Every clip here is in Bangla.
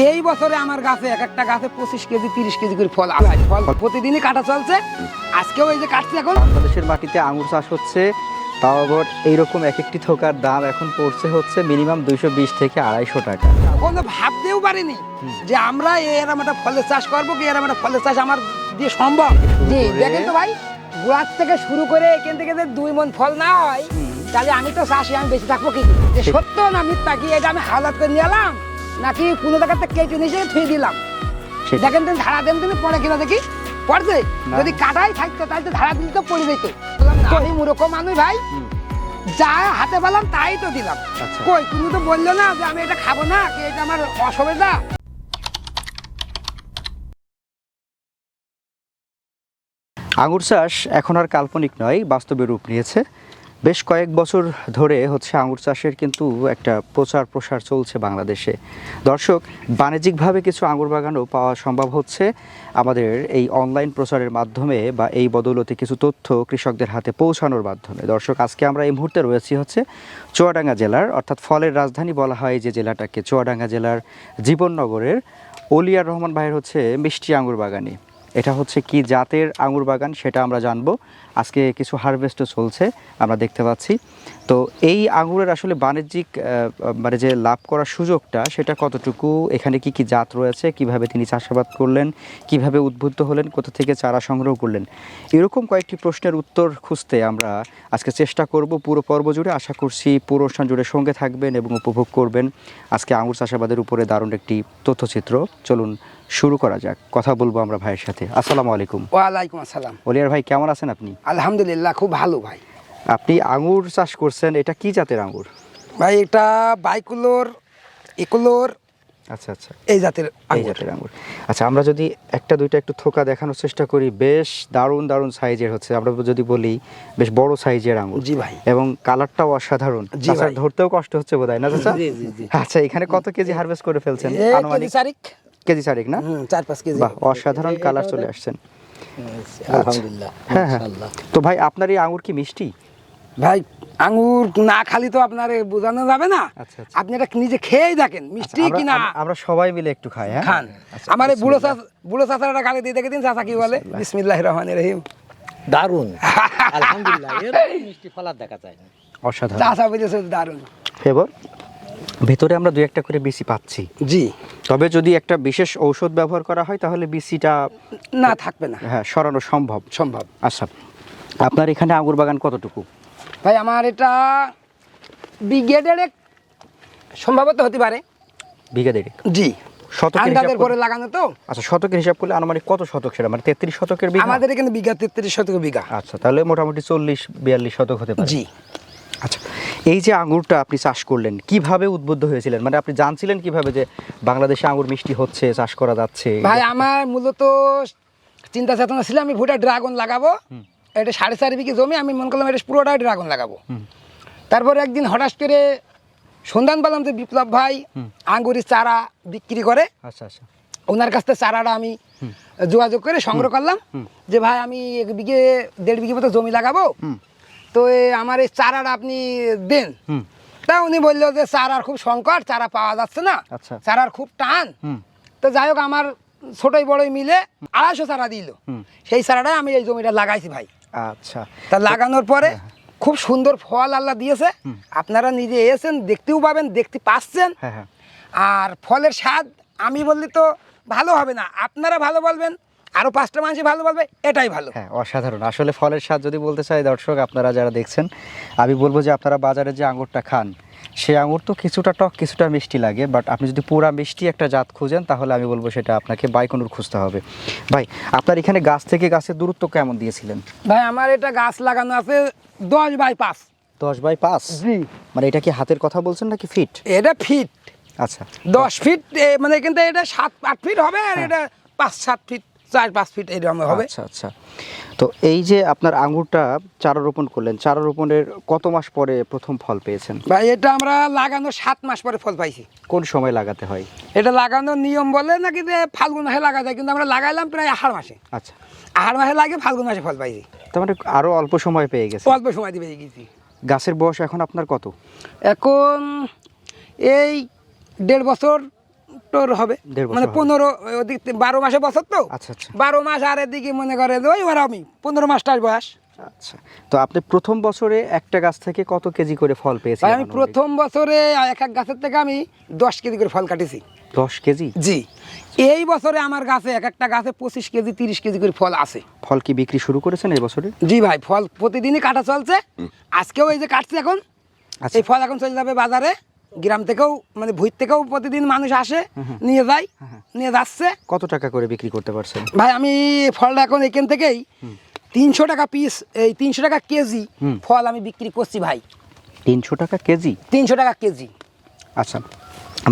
এই বছরে আমার গাছে এক একটা গাছে 25 কেজি 30 কেজি করে ফল আসে। ফল প্রতিদিনই কাটা চলছে, আজকেও এই যে কাটছে। এখন বাংলাদেশের মাটিতে আঙুর চাষ হচ্ছে, তাও আবার এইরকম এক একটি থোকার দাম এখন পড়ছে হচ্ছে মিনিমাম 220 থেকে 250 টাকা। কোনো ভাবতেও পারিনি যে আমরা এরকম একটা ফলের চাষ করবো, কি এরকম একটা ফলের চাষ আমার দিয়ে সম্ভব। জি দেখেন তো ভাই, গোড়ার থেকে শুরু করে এখান থেকে যে 2 মণ ফল না হয়, তাহলে আমি তো চাষি, আমি বেঁচে থাকবো কি? যে সত্য না মিথ্যা, কি এটা আমি হালাত করে নিয়ে এলাম নাকি 15 টাকার থেকে কেটে নিয়ে থুয়ে দিলাম? দেখেন তুমি ধারা দেন, তুমি পড়ে কিনা দেখি পড়ছে। যদি কাটাই থাকতো তাহলে তো ধারা দিলে তো পড়ে যেত। আমি মূর্খ মানুষ ভাই, যা হাতে পেলাম তাই তো দিলাম। কই তুমি তো বললো না যে আমি এটা খাবো না, কি এটা আমার অসুবিধা। আঙুর চাষ এখন আর কাল্পনিক নয়, বাস্তবে রূপ নিয়েছে। বেশ কয়েক বছর ধরে হচ্ছে আঙুর চাষের কিন্তু একটা প্রচার প্রসার চলছে বাংলাদেশে। দর্শক, বাণিজ্যিকভাবে কিছু আঙুর বাগানও পাওয়া সম্ভব হচ্ছে আমাদের এই অনলাইন প্রচারের মাধ্যমে, বা এই বদৌলতে কিছু তথ্য কৃষকদের হাতে পৌঁছানোর মাধ্যমে। দর্শক, আজকে আমরা এই মুহূর্তে রয়েছি হচ্ছে চুয়াডাঙ্গা জেলার, অর্থাৎ ফলের রাজধানী বলা হয় যে জেলাটাকে, চুয়াডাঙ্গা জেলার জীবননগরের অলিয়ার রহমান ভাইয়ের হচ্ছে মিষ্টি আঙুর বাগানে। এটা হচ্ছে কি জাতের আঙুর বাগান সেটা আমরা জানবো। আজকে কিছু হারভেস্টও চলছে আমরা দেখতে পাচ্ছি। তো এই আঙুরের আসলে বাণিজ্যিক মানে যে লাভ করার সুযোগটা সেটা কতটুকু, এখানে কি কি জাত রয়েছে, কিভাবে তিনি চাষাবাদ করলেন, কিভাবে উদ্বুদ্ধ হলেন, কোথা থেকে চারা সংগ্রহ করলেন, এরকম কয়েকটি প্রশ্নের উত্তর খুঁজতে আমরা আজকে চেষ্টা করব পুরো পর্ব জুড়ে। আশা করছি পুরো অনুষ্ঠান জুড়ে সঙ্গে থাকবেন এবং উপভোগ করবেন আজকে আঙুর চাষাবাদের উপরে দারুণ একটি তথ্যচিত্র। চলুন শুরু করা যাক, কথা বলবো আমরা ভাইয়ের সাথে। আসসালামু আলাইকুম। ওয়ালাইকুম আসসালাম। অলিয়ার ভাই, কেমন আছেন আপনি? আলহামদুলিল্লাহ, খুব ভালো ভাই। আপনি আঙুর চাষ করছেন, এটা কি জাতের আঙুর? ভাই এটা বাইকুলোর, ইকুলোর, আচ্ছা আচ্ছা, এই জাতের আঙুর। আচ্ছা, আমরা যদি একটা দুইটা একটু থোকা দেখানোর চেষ্টা করি, বেশ দারুণ দারুণ সাইজের হচ্ছে, আমরা যদি বলি বেশ বড় সাইজের আঙুর। জি ভাই। এবং কালারটাও অসাধারণ। চাচা ধরতেও কষ্ট হচ্ছে বোধহয় না চাচা? আচ্ছা, এখানে কত কেজি হারভেস্ট করে ফেলছেন আনুমানিক? কেজি চারেক না? 4-5 কেজি। বাহ, অসাধারণ কালার চলে আসছেন। আলহামদুলিল্লাহ। হ্যাঁ হ্যাঁ। তো ভাই, আপনার এই আঙুর কি মিষ্টি? ভাই আঙ্গুর না খালি তো আপনার বোঝানো যাবে না। আচ্ছা আচ্ছা, আপনি এটা নিজে খেয়েই দেখেন মিষ্টি কিনা। আমরা সবাই মিলে একটু খাই। হ্যাঁ খান। আমার এই বুড়ো চাচাটা গালে দিয়ে দেখে দিন, চাচা কি বলে। বিসমিল্লাহির রহমানির রহিম। দারুন, আলহামদুলিল্লাহ। এর মিষ্টি ফলার দেখা যায় না। অসাধারণ। চাচা বলেছে দারুন। এবার ভেতরে আমরা দুই একটা করে বিসি পাচ্ছি। জি। তবে যদি একটা বিশেষ ঔষধ ব্যবহার করা হয় তাহলে বিসিটা না থাকবে না। হ্যাঁ, সরানো সম্ভব। আচ্ছা, আপনার এখানে আঙুর বাগান কতটুকু? ভাই আমার এটা বিঘে দেড়েক সম্ভবত হতে পারে। বিঘা দেড়েক? জি। শতকের পরে লাগানো তো। আচ্ছা, শতকের হিসাব করলে আনুমানিক কত শতক সেটা? মানে 33 শতকের বিঘা? আমাদের এখানে বিঘা 33 শতকের বিঘা। আচ্ছা, তাহলে মোটামুটি 40-42 শতক হতে পারে। জি। আচ্ছা, এই যে আঙুরটা আপনি চাষ করলেন, কিভাবে উদ্বুদ্ধ হয়েছিলেন? মানে আপনি জানছিলেন কিভাবে যে বাংলাদেশে আঙুর মিষ্টি হচ্ছে, চাষ করা যাচ্ছে? ভাই আমার মূলত চিন্তা চেতনা ছিল আমি ভুটা ড্রাগন লাগাবো। এটা 4.5 বিঘে জমি, আমি মনে করলাম এটা পুরোটাই ড্রাগন লাগাবো। তারপরে একদিন হঠাৎ করে সন্ধান পেলাম যে বিপ্লব ভাই আঙ্গুরের চারা বিক্রি করে। আচ্ছা আচ্ছা। ওনার কাছ থেকে চারাটা আমি যোগাযোগ করে সংগ্রহ করলাম যে ভাই আমি 1.5 বিঘে মতো জমি লাগাবো, তো আমার এই চারাটা আপনি দেন। তা উনি বললো যে চারার খুব সংকট, চারা পাওয়া যাচ্ছে না, চারার খুব টান। তো যাই হোক, আমার ছোটই বড়ই মিলে 250 চারা দিল। সেই চারাটাই আমি এই জমিটা লাগাইছি ভাই। আচ্ছা। তা লাগানোর পরে খুব সুন্দর ফল আল্লাহ দিয়েছে। আপনারা নিজে এসেছেন, দেখতেও পাবেন, দেখতে পাচ্ছেন। আর ফলের স্বাদ আমি বললি তো ভালো হবে না, আপনারা ভালো বলবেন, আরো 5টা মানুষ ভালো বলবে, এটাই ভালো। হ্যাঁ, অসাধারণ। আসলে ফলের স্বাদ যদি বলতে চাই দর্শক, আপনারা যারা দেখছেন, আমি বলবো যে আপনারা বাজারে যে আঙুরটা খান সেই আঙুর তো কিছুটা টক কিছুটা মিষ্টি লাগে, বাট আপনি যদি পুরা মিষ্টি একটা জাত খুঁজেন তাহলে আমি বলবো সেটা আপনাকে বাইকনুর খুঁজতে হবে। ভাই, আপনার এখানে গাছ থেকে গাছের দূরত্ব কেমন দিয়েছিলেন? ভাই আমার এটা গাছ লাগানো আছে 10x5। 10x5? জি। মানে এটা কি হাতের কথা বলছেন নাকি ফিট? এটা ফিট। আচ্ছা, 10 ফিট, মানে কিন্তু এটা 7-8 ফিট হবে, আর এটা 5-7 ফিট, 4-5 ফিট এরকম হবে। আচ্ছা আচ্ছা। তো এই যে আপনার আঙ্গুরটা চারা রোপণ করলেন, চারা রোপণের কত মাস পরে প্রথম ফল পেয়েছেন? ভাই এটা আমরা লাগানোর 7 মাস পরে ফল পাইছি। কোন সময় লাগাতে হয় এটা? লাগানোর নিয়ম বলে নাকি যে ফাল্গুন মাসে লাগা যায়, কিন্তু আমরা লাগাইলাম প্রায় আষাঢ় মাসে। আচ্ছা, আষাঢ় মাসে লাগে, ফাল্গুন মাসে ফল পাইছি। তার মানে আরো অল্প সময় পেয়ে গেছে। অল্প সময় দিয়ে পেয়ে গেছি। গাছের বয়স এখন আপনার কত? এখন এই 1.5 বছর তোর হবে 1.5 বছর মানে হবে। 15 ওদিক 12 মাসে বছর তো আচ্ছা আচ্ছা 12 মাস আর এদিকে মনে করেন ওই আমি 15 মাসটার বয়স। আচ্ছা, তো আপনি প্রথম বছরে একটা গাছ থেকে কত কেজি করে ফল ভাই পেয়েছিলেন? আমি প্রথম বছরে এক এক গাছের থেকে আমি 10 কেজি করে ফল কাটেছি। 10 কেজি? জি, এই বছরে আমার গাছে এক একটা গাছে 25 কেজি 30 কেজি করে ফল আছে। ফল কি বিক্রি শুরু করেছেন এই বছরে? জি ভাই, ফল প্রতিদিনই কাটা চলছে। আজকেও এই যে কাটছে এখন, আচ্ছা। এই ফল এখন চলে যাবে বাজারে। গ্রাম থেকেও মানে ভুঁই থেকেও প্রতিদিন মানুষ আসে, নিয়ে যায়, নিয়ে যাচ্ছে। কত টাকা করে বিক্রি করতে পারছেন? ভাই আমি ফলটা এখন এখান থেকেই 300 টাকা পিস, এই 300 টাকা কেজি ফল আমি বিক্রি করছি ভাই। 300 টাকা কেজি? 300 টাকা কেজি। আচ্ছা,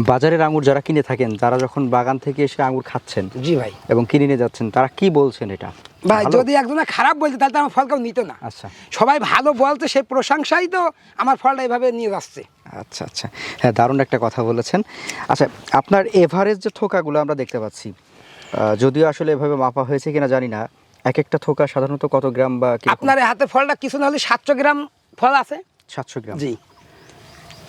বাজারের আঙুর যারা কিনে থাকেন, যারা যখন বাগান থেকে এসে আঙুর খাচ্ছেন জি ভাই। এবং কিনে নিয়ে যাচ্ছেন, তারা কি বলছেন এটা? ভাই ভালো? যদি একজনে খারাপ বলতে তাহলে তো আমার ফল কেউ নিত না। আচ্ছা সবাই ভালো বলতে সেই প্রশংসাই তো আমার ফলটা এইভাবে নিয়ে যাচ্ছে। আচ্ছা আচ্ছা, হ্যাঁ দারুণ একটা কথা বলেছেন। আচ্ছা, আপনার এভারেজ যে থোকাগুলো আমরা দেখতে পাচ্ছি, যদিও আসলে এভাবে মাপা হয়েছে কিনা জানি না, এক একটা থোকা সাধারণত কত গ্রাম বা কিরকম? আপনার এই হাতে ফলটা কিছু না হলে 700 গ্রাম ফল আছে। 700 গ্রাম? জি,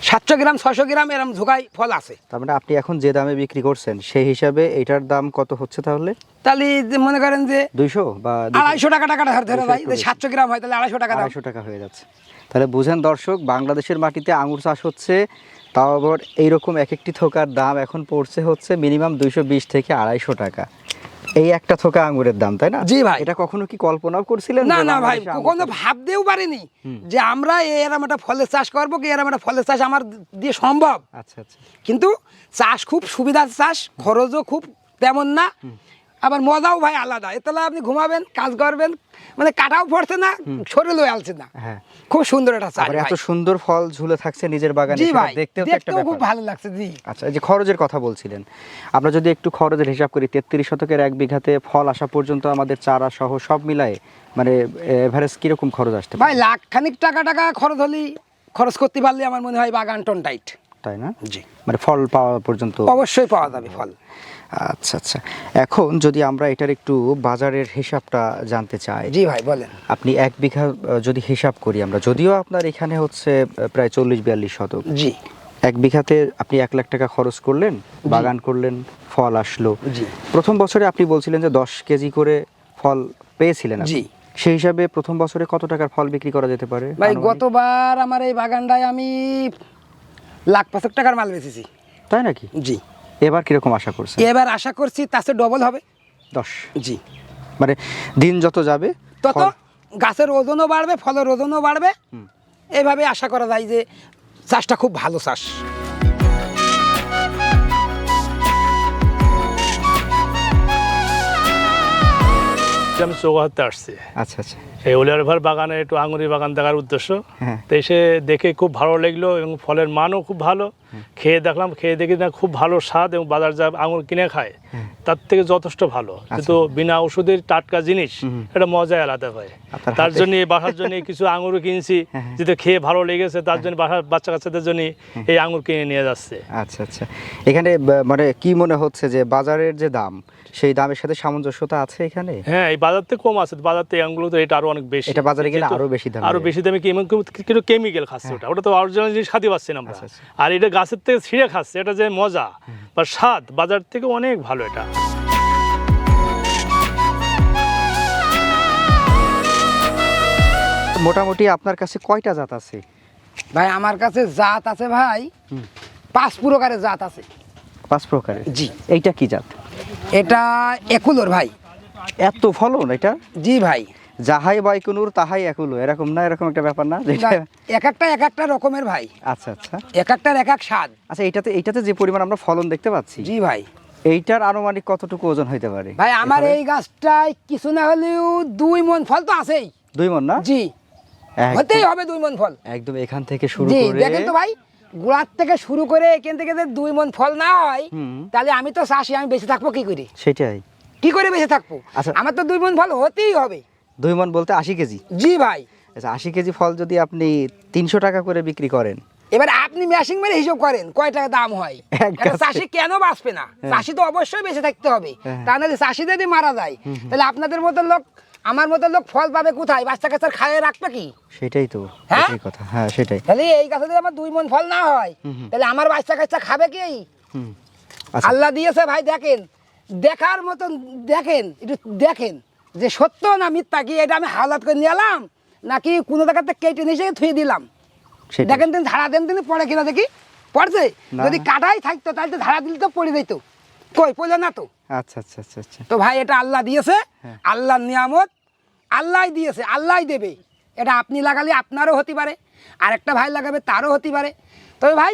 700 গ্রাম 600 গ্রাম এরকম ঝোকাই ফল আছে। তার মানে আপনি এখন যে দামে বিক্রি করছেন সেই হিসাবে এটার দাম কত হচ্ছে তাহলে? তাহলে যে মনে করেন যে 200 বা 250 টাকা টাকাটা ধরে ভাই, 200 যে 700 গ্রাম হয় তাহলে 250 টাকা দাম। 250 টাকা হয়ে যাচ্ছে। তাহলে বুঝেন দর্শক, বাংলাদেশের মাটিতে আঙুর চাষ হচ্ছে, তাও আবার এইরকম এক একটি থোকার দাম এখন পড়ছে হচ্ছে মিনিমাম 220 থেকে 250 টাকা। এই একটা থোকা আঙুরের দাম, তাই না? জি ভাই। এটা কখনো কি কল্পনাও করছিলেন? না যে না ভাই, বাংলাদেশে আঙুর কখনো চাষ- ভাবতেও পারিনি যে আমরা এরকম একটা ফলের চাষ করবো, কি এরকম একটা ফলের চাষ আমার দিয়ে সম্ভব। আচ্ছা আচ্ছা, কিন্তু চাষ খুব সুবিধার চাষ, খরচও খুব তেমন না, আবার মজাও ভাই আলাদা। এতলা আপনি ঘুমাবেন, কাজ করবেন, মানে কাটাও পড়ছে না, শরীরও আলছে না। হ্যাঁ। খুব সুন্দর একটা চাষ আবার ভাই। এত সুন্দর ফল ঝুলে থাকছে নিজের বাগানে, জি সেটা ভাই, দেখতেও তো একটা দেখতেও খুব ব্যাপার। ভালো লাগছে। জি আচ্ছা, এই যে খরচের কথা বলছিলেন, আমরা যদি একটু খরচের হিসাব করি, 33 শতকের 1 বিঘাতে ফল আসা পর্যন্ত আমাদের চারা সহ সব মিলায়ে মানে এভারেজ কিরকম খরচ আসতে ভাই, পারে? লাখ খানিক টাকা খরচ হলেই, খরচ করতে পারলে আমার মনে হয় বাগান টন টাইট। তাই না? জি, মানে ফল পাওয়া পর্যন্ত? অবশ্যই পাওয়া যাবে ফল। আচ্ছা আচ্ছা, এখন যদি আমরা এটার একটু বাজারের হিসাবটা জানতে চাই। জি ভাই বলেন। আপনি 1 বিঘা যদি হিসাব করি আমরা, যদিও আপনার এখানে হচ্ছে প্রায় 40-42 শতক, জি 1 বিঘাতে আপনি 1 লাখ টাকা খরচ করলেন, বাগান করলেন, ফল আসলো। জি প্রথম বছরে আপনি বলছিলেন যে 10 কেজি করে ফল পেয়েছিলেন আপনি। জি। সেই হিসাবে প্রথম বছরে কত টাকার ফল বিক্রি করা যেতে পারে ভাই, আনুমানিক? গতবার আমার এই বাগানটায় আমি 1,50,000 টাকার মাল বেচেছি। তাই নাকি? জি, এবার কিরকম আশা করছেন? এবার আশা করছি তার চেয়ে ডবল হবে। 10? জি, মানে দিন যত যাবে তত ফল- গাছের ওজনও বাড়বে, ফলের ওজনও বাড়বে। এইভাবে আশা করা যায় যে চাষটা খুব ভালো চাষ। আমি চৌগাতে আসছি আচ্ছা আচ্ছা, এই ওলিয়ারভার বাগানে একটু আঙুরি বাগান দেখার উদ্দেশ্য। হ্যাঁ। তো এসে দেখে খুব ভালো লাগলো এবং ফলের মানও খুব ভালো। খেয়ে দেখলাম, খেয়ে দেখি না খুব ভালো স্বাদ, এবং বাজার যা আঙুর কিনে খায় তার থেকে যথেষ্ট ভালো। কিন্তু বিনা ওষুধের টাটকা জিনিস, এটা মজাই আলাদা হয়। আপনার তার হাতে- জন্য বাসার জন্য কিছু আঙুরও কিনছি, যেটা খেয়ে ভালো লেগেছে, তার জন্য বাসার বাচ্চা কাচ্চাদের জন্য এই আঙুর কিনে নিয়ে যাচ্ছে। আচ্ছা আচ্ছা, এখানে মানে কি মনে হচ্ছে যে বাজারের যে দাম, সেই দামের সাথে সামঞ্জস্যতা আছে এখানে? হ্যাঁ, এই বাজার থেকে কম আছে, বাজার থেকে আঙুরগুলো তো এটা আরো অনেক বেশি। এটা বাজারে গেলে যেহেতু আরো বেশি দাম আরো নেবে। বেশি দামে কিন্তু কেমিক্যাল খাচ্ছে, ওটা তো অরিজিনাল জিনিস খাতে পাচ্ছি না আমরা। আচ্ছা, আচ্ছা। আর এটা গাছের থেকে ছিঁড়ে খাচ্ছে, এটা যে মজা বা স্বাদ বাজার থেকে অনেক ভালো এটা। মোটামুটি আপনার কাছে কয়টা জাত আছে? ভাই আমার কাছে জাত আছে ভাই 5 প্রকারের জাত আছে। 5 প্রকারের? জি। এইটা কি জাত? এটা একুলোর ভাই। এত ফলন এটা? জি ভাই, যাহাই বাইকুনুর তাহাই একুলো, এরকম না? এরকম একটা ব্যাপার না যেটা? এক একটা রকমের ভাই, আচ্ছা আচ্ছা এক একটার এক এক স্বাদ। আচ্ছা, এইটাতে যে পরিমাণ আমরা ফলন দেখতে পাচ্ছি, জি ভাই। এইটার আনুমানিক কতটুকু ওজন হইতে পারে? ভাই আমার এভাবে? এই গাছটায় কিছু না হলেও 2 মণ ফল তো আছেই। 2 মণ না? জি, একদম- হতেই হবে 2 মণ ফল। একদম এখান থেকে শুরু জি করে দেখেন তো ভাই, গোড়ার থেকে শুরু করে এখান থেকে যে 2 মণ ফল না হয়, তাহলে আমি তো চাষি, আমি বেঁচে থাকবো কি করে? সেটাই। কি করে বেঁচে থাকবো? আচ্ছা। আমার তো 2 মণ ফল হতেই হবে। 2 মণ বলতে 80 কেজি? জি ভাই। আচ্ছা, 80 কেজি ফল যদি আপনি 300 টাকা করে বিক্রি করেন, এবার আপনি মেশিং মেরে হিসাব করেন কয় টাকা দাম হয়। এক একটা গাছে। চাষি কেন বাঁচবে না? চাষি তো অবশ্যই বেঁচে থাকতে হবে। হ্যাঁ। তা নাহলে চাষি যদি মারা যায়, তাহলে আপনাদের মতো লোক, আমার মতো লোক ফল পাবে কোথায়? বাচ্চা কাচ্চার খাইয়ে রাখবে কি? সেটাই তো, হ্যাঁ? সেটাই কথা। হ্যাঁ সেটাই। তাহলে এই গাছে যদি আমার 2 মণ ফল না হয়, তাহলে আমার বাচ্চা কাচ্চা খাবে কি? হুম। আচ্ছা। আল্লাহ দিয়েছে ভাই, দেখেন দেখার মতন, দেখেন একটু দেখেন যে সত্য না মিথ্যা, কি এটা আমি হালাত করে নিয়ে এলাম নাকি কোনো জায়গাতে কেটে নিয়ে থুয়ে দিলাম। সেটাই। দেখেন দিন ধারা দেন দিন পড়ে কিনা দেখি, পড়ছে? না। যদি কাটাই থাকতো তাহলে তো ধারা দিলে তো পড়ে যেত, কই পড়লে না তো। আচ্ছা আচ্ছা আচ্ছা আচ্ছা। তো ভাই এটা আল্লাহ দিয়েছে, হ্যাঁ। আল্লাহর নিয়ামত, আল্লাহই দিয়েছে, আল্লাহই দেবে। এটা আপনি লাগালে আপনারও হতে পারে, আর একটা ভাই লাগাবে তারও হতে পারে। তবে ভাই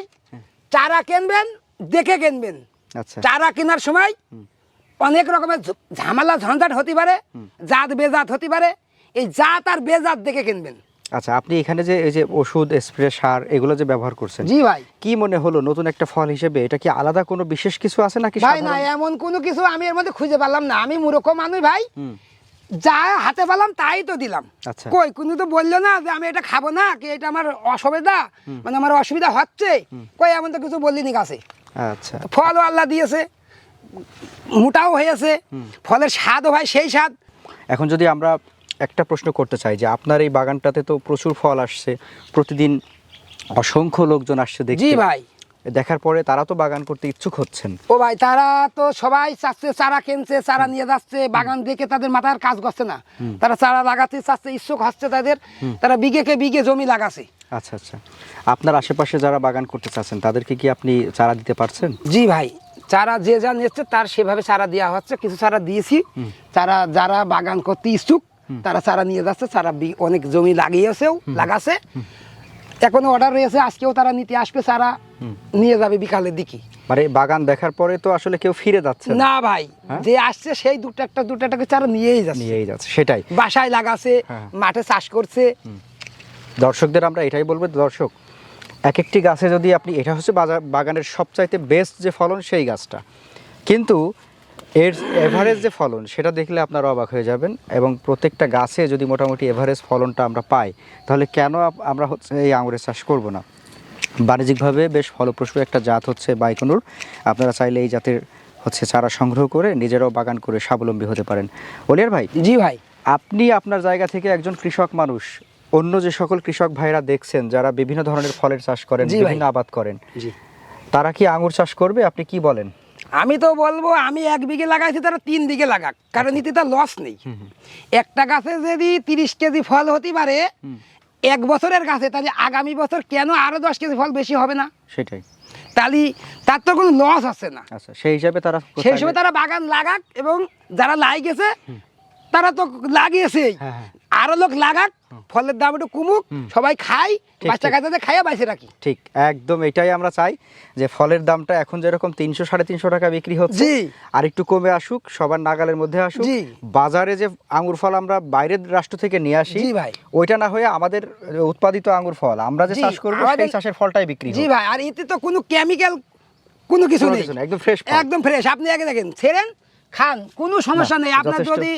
চারা কিনবেন দেখে কিনবেন। আচ্ছা। চারা কেনার সময় অনেক রকমের ঝামেলা ঝঞ্ঝাট হতে পারে, জাত বেজাত হতে পারে, এই জাত আর বেজাত দেখে কিনবেন। আচ্ছা, আপনি এখানে যে এই যে ওষুধ, স্প্রে, সার এগুলো যে ব্যবহার করছেন, জি ভাই। কি মনে হলো নতুন একটা ফল হিসেবে এটা কি আলাদা কোনো বিশেষ কিছু আছে নাকি ভাই না, সাধারণ? এমন কোনো কিছু আমি এর মধ্যে খুঁজে পেলাম না। আমি মূর্খ মানুষ ভাই, যা হাতে পেলাম তাই তো দিলাম। আচ্ছা। কই কোনো তো বললো না যে আমি এটা খাবো না, কি এটা আমার অসুবিধা, মানে আমার অসুবিধা হচ্ছে, কই এমন তো কিছু বললিনি গাছে। আচ্ছা। ফলও আল্লাহ দিয়েছে, মোটাও হয়েছে, ফলের স্বাদও ভাই সেই স্বাদ। এখন যদি আমরা একটা প্রশ্ন করতে চাই যে আপনার এই বাগানটাতে তো প্রচুর ফল আসছে, প্রতিদিন অসংখ্য লোকজন আসছে জি দেখতে, ভাই। দেখার পরে তারা তো বাগান করতে ইচ্ছুক হচ্ছেন। ও ভাই তারা তো সবাই চাচ্ছে, চারা কিনছে, চারা নিয়ে যাচ্ছে, বাগান দেখে তাদের মাথার কাজ করছে না, তারা চারা লাগাতে চাচ্ছে, ইচ্ছুক হচ্ছে তাদের, তারা বিঘেকে বিঘে জমি লাগাছে। আচ্ছা আচ্ছা। আপনার আশেপাশে যারা বাগান করতে চাচ্ছেন তাদেরকে কি আপনি চারা দিতে পারছেন? জি ভাই, চারা যে যা নিচ্ছে তার সেভাবে চারা দেওয়া হচ্ছে, কিছু চারা দিয়েছি। চারা যারা বাগান করতে ইচ্ছুক তারা চারা নিয়ে যাচ্ছে, চারা অনেক জমি লাগিয়েছেও, লাগাছে, এখনো অর্ডার রয়েছে, আজকেও তারা নিতে আসবে, চারা নিয়ে যাবে বিকালের দিকে। মানে বাগান দেখার পরে তো আসলে কেউ ফিরে যাচ্ছে না। না ভাই, যে আসছে সেই দুটো একটা চারা নিয়েই নিয়েই যাচ্ছে, সেটাই। বাসায় লাগাছে, হ্যাঁ। মাঠে চাষ করছে। দর্শকদের আমরা এটাই বলবো, দর্শক এক একটি গাছে যদি আপনি, এটা হচ্ছে বাগানের সবচাইতে বেস্ট যে ফলন সেই গাছটা, কিন্তু এর এভারেজ যে ফলন সেটা দেখলে আপনারা অবাক হয়ে যাবেন। এবং প্রত্যেকটা গাছে যদি মোটামুটি এভারেজ ফলনটা আমরা পাই, তাহলে কেন আমরা হচ্ছে এই আঙুরের চাষ করব না? বাণিজ্যিকভাবে বেশ ফলপ্রসূ একটা জাত হচ্ছে বাইকনুর। আপনারা চাইলে এই জাতের হচ্ছে চারা সংগ্রহ করে নিজেরাও বাগান করে স্বাবলম্বী হতে পারেন। ওলিয়ার ভাই, জি ভাই। আপনি আপনার জায়গা থেকে একজন কৃষক মানুষ, অন্য যে সকল কৃষক ভাইরা দেখছেন যারা বিভিন্ন ধরনের ফলের চাষ করেন, জি ভাই। বিভিন্ন আবাদ করেন, জি। তারা কি আঙুর চাষ করবে? আপনি কি বলেন? আমি তো বলবো আমি 1 বিঘে লাগাইছি, তারা 3 বিঘে লাগাক, কারণ এতে তার লস নেই। একটা গাছে যদি 30 কেজি ফল হতে পারে 1 বছরের গাছে, তাহলে আগামী বছর কেন আরো 10 কেজি ফল বেশি হবে না? সেটাই। তাহলে তার তো কোনো লস আছে না। আচ্ছা, সেই হিসাবে তারা সেই সময় তারা বাগান লাগাক, এবং যারা লাগিয়েছে তারা তো লাগিয়েছেই, হ্যাঁ, হ্যাঁ। আরো লোক লাগাক, ফলের দাম একটু কমুক, সবাই খাই, ঠিক, বাচ্চা ঠিক। কাচ্চাদের খাইয়া বাইসে রাখি। ঠিক একদম এটাই আমরা চাই, যে ফলের দামটা এখন যেরকম 300-350 টাকা বিক্রি হচ্ছে, জি। আর একটু কমে আসুক, সবার নাগালের মধ্যে আসুক। জি। বাজারে যে আঙ্গুর ফল আমরা বাইরের রাষ্ট্র থেকে নিয়ে আসি, জি ভাই। ওইটা না হয়ে আমাদের উৎপাদিত আঙ্গুর ফল আমরা যে জি, চাষ করবো আমাদের- সেই চাষের ফলটাই বিক্রি জি হোক। ভাই, আর এতে তো কোনো কেমিক্যাল কোনো কিছু কোনো নেই, কিছু না, একদম ফ্রেশ ফল। একদম ফ্রেশ। আপনি আগে দেখেন, ছেড়েন, খান, কোনো সমস্যা নেই। আপনার যথেষ্ট। যদি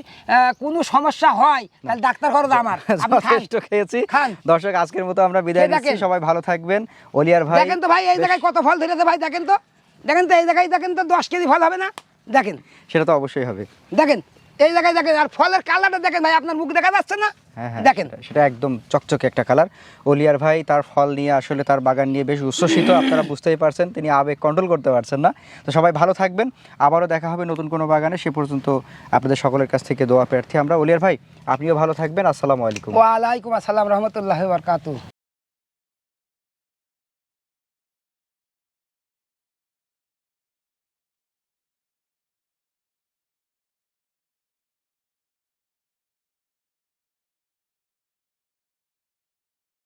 কোনো সমস্যা হয় তাহলে ডাক্তার খরচ আমার, আপনি খান। যথেষ্ট খেয়েছি। খান। দর্শক, আজকের মতো আমরা বিদায় খেয়ে নিচ্ছি, দেখেন। সবাই ভালো থাকবেন। ওলিয়ার ভাই, দেখেন তো ভাই এই জায়গায় কত ফল ধরেছে ভাই, দেখেন তো, দেখেন তো এই জায়গায়, দেখেন তো 10 কেজি ফল হবে না? দেখেন, সেটা তো অবশ্যই হবে। দেখেন এই জায়গায়, দেখেন, আর ফলের কালারটা দেখেন ভাই, আপনার মুখ দেখা যাচ্ছে না? হ্যাঁ হ্যাঁ, দেখেন। সেটা একদম চকচকে একটা কালার। ওলিয়ার ভাই তার ফল নিয়ে, আসলে তার বাগান নিয়ে বেশ উচ্ছ্বসিত, আপনারা বুঝতেই পারছেন, তিনি আবেগ কন্ট্রোল করতে পারছেন না। তো সবাই ভালো থাকবেন, আবারও দেখা হবে নতুন কোনো বাগানে। সে পর্যন্ত আপনাদের সকলের কাছ থেকে দোয়া প্রার্থী আমরা। ওলিয়ার ভাই, আপনিও ভালো থাকবেন। আসসালামু আলাইকুম। ওয়ালাইকুম আসসালাম রহমতুল্লাহি ওয়া বারাকাতুহু।